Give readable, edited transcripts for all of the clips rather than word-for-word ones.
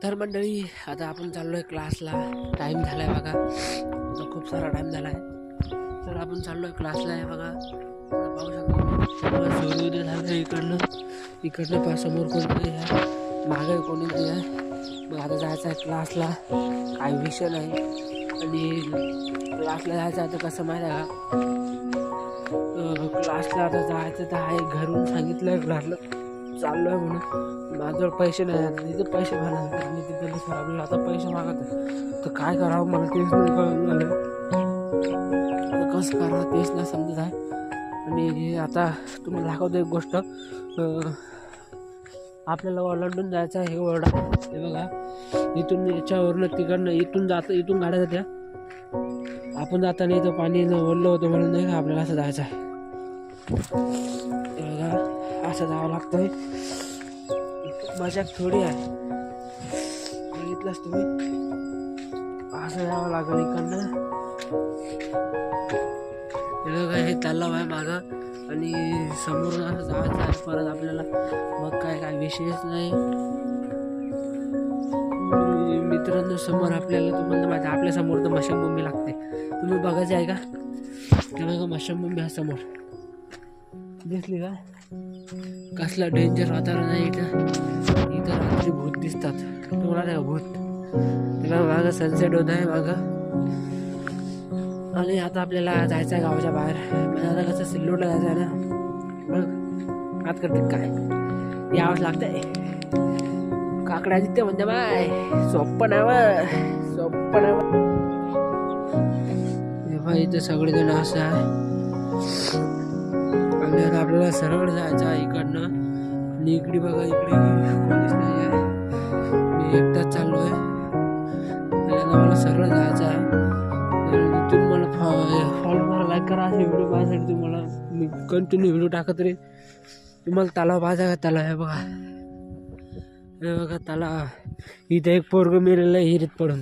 तर मंडळी आता आपण चाललोय क्लासला. टाइम झालाय बघा, आता खूप सारा टाइम झालाय. तर आपण चाललोय क्लासला आहे बघा. पाहू शकतो सूर्योदय झालं इकडनं पा समोर कोणी आहे, मागे कोणी नाही आहे. मग आता जायचं आहे क्लासला, काही विषय नाही. आणि क्लासला जायचं आहे तर कसं माहिती आहे का, क्लासला आता जायचं तर आहे. घरून सांगितलं क्लासला चाललो आहे म्हणून. माझ्याजवळ पैसे नाही, तिथे पैसे भरणार मी तिथे सर आपल्याला आता पैसे मागत आहे. तर काय करावं मला तेच नाही कळून झालं. आता कसं करावं तेच नाही समजत आहे. आणि आता तुम्हाला दाखवतो एक गोष्ट. आपल्याला ओलांडून जायचं आहे. हे ओरडा हे बघा, इथून याच्यावरनं तिकडनं इथून गाड्या जात्या. आपण जाताना इथं पाणी ओढलं होतं म्हणून नाही का आपल्याला असं जायचं आहे. बघा असं जावं लागतंय. मजा थोडी आहे, बघितलंच तुम्ही. असं यावं लागेल इकडनं. बघा हे तलाव आहे मागं आणि समोरून असं जायचं आहे परत आपल्याला. मग काय विषयच नाही मित्रांनो. समोर आपल्याला तुम्हाला माहिती आपल्या समोर तर मशनभूमी लागते. तुम्ही बघायचं आहे का? ते बघा मशनभूमी हा समोर दिसली का? कसला डेंजर वातावरण आहे इथं रात्री भूत दिसतात. तुम्हाला नाही भूत? तेव्हा मागं सनसेट होत आहे मागं. आणि आता आपल्याला जायचं आहे गावाच्या बाहेर. म्हणजे आता कसं सिल्लोडला जायचं आहे ना. बघ आत करते काय यावंच लागतंय. काकड्या दिसते म्हणजे बाय सोप्पं नाही. भाई इथं सगळेजण असं आहे. आणि आता आपल्याला सरळ जायचं आहे इकडनं. आणि इकडे बघा, इकडे कोणीच नाही आहे. मी एकटाच चाललो आहे. आता मला सरळ जायचं आहे. तुम्ही मला फॉलो करा, लाईक करा. असे व्हिडिओ पाहण्यासाठी तुम्हाला मी कंटिन्यू व्हिडिओ टाकत राहील. तुम्हाला तलाव पाहायचा का? तलाव आहे बघा, हे बघा तलाव. इथं एक पोरगं मेलेलं आहे हिरीत पडून.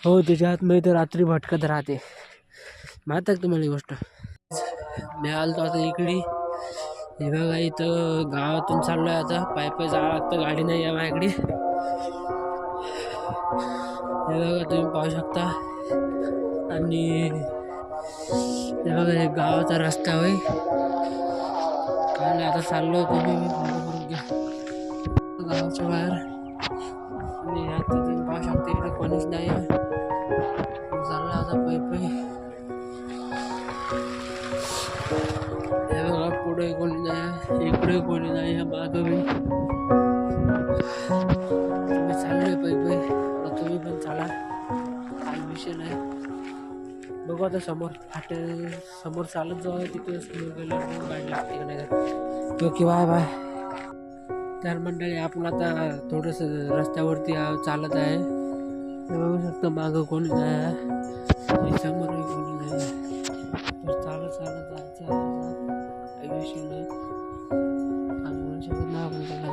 हो त्याच्या आतमध्ये तर रात्री भटकत राहते. माहित आहे तुम्हाला ही गोष्ट? मी आलतो आता इकडे. हे बघा इथं गावातून चाललो आहे आता. पायी जावं लागतं, गाडी नाही आहे माझ्याकडे. हे बघा तुम्ही पाहू शकता. आणि हे बघा हे गावाचा रस्ता होय. काय नाही आता चाललो तुम्ही फॉलो करून घ्या गावाच्या बाहेर. आणि आता तुम्ही पाहू शकता इकडे कोणीच नाही आहे. चाललं आता पायी. हे बघा पुढे कोणी नाही, इकडे कोणी नाही, मागं मी चाललोय पायी. तुम्ही पण चाला, काही विषय नाही. बघू आता समोर फाटे समोर चालत जाऊ. तिथे समोर गेलं गाडी लागते का नाही. Okay bye. तर मंडळी आपण आता थोडंसं रस्त्यावरती चालत आहे. बघू शकता मागं कोणी नाही आहे, समोरही कोणी नाही आहे. तर चालत जायचं आहे. काही विषय नाही, म्हणू शकत नाही आपण त्याला.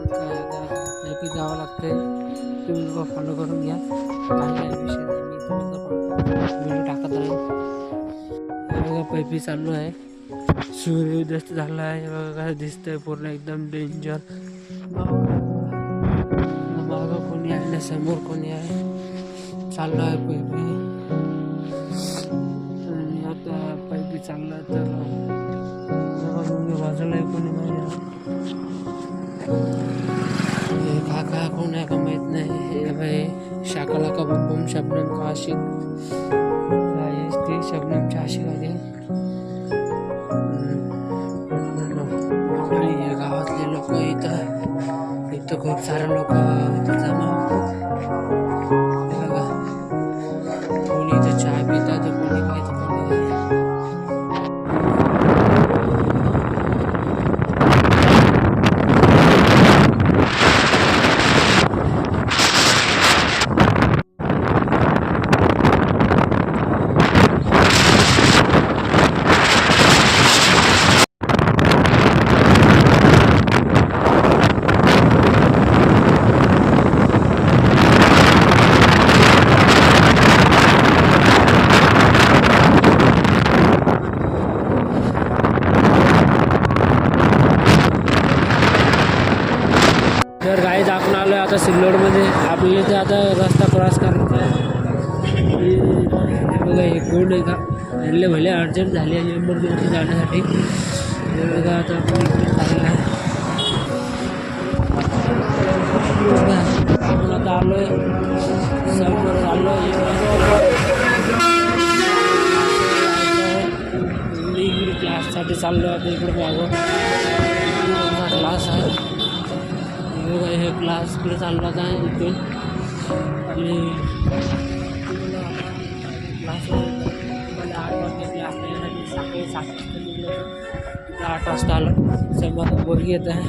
काय आता जावं लागतंय. तुम्ही लोक फॉलो करून घ्या, काही विषय नाही. मी तुम्हाला व्हिडिओ टाकत राहील. बघा पैपी चालू आहे. सूर्योदय झाला आहे बघा, दिसतंय पूर्ण एकदम डेंजर. मागं कोणी आहे ना समोर कोणी आहे. चाललो आहे पैपी. आणि आता पैपी चालला तर बाजूला कोणी नाही. काका कोण आहे का माहित नाही. हे भाई शाकाला का बम शबनम का आशिक शबनमच्या आशिक आहे. गावातले लोक इथं खूप सारे लोक जमा होतात. बघा कोणी इथं चहा पितात, कोणी काय तर कोणी इथे आता रस्ता क्रॉस करायचा आहे. बघा हे कोण आहे का हल्ले भले अर्जंट झाली आहे एमर्जन्सी जाण्यासाठी. हे बघा आता आपण इकडे चाललं आहे. आपण आता आलो आहे समोर आलो इकडे क्लाससाठी चाललो आता. इकडे मागं क्लास आहे. बघा हे क्लास इकडे चालला आहे इथून. आणि क्लास मला 8 वाजता क्लास नाही सकाळी 7 वाजता निघलं 8 वाजता आलं. समोर बोलगी येत आहे.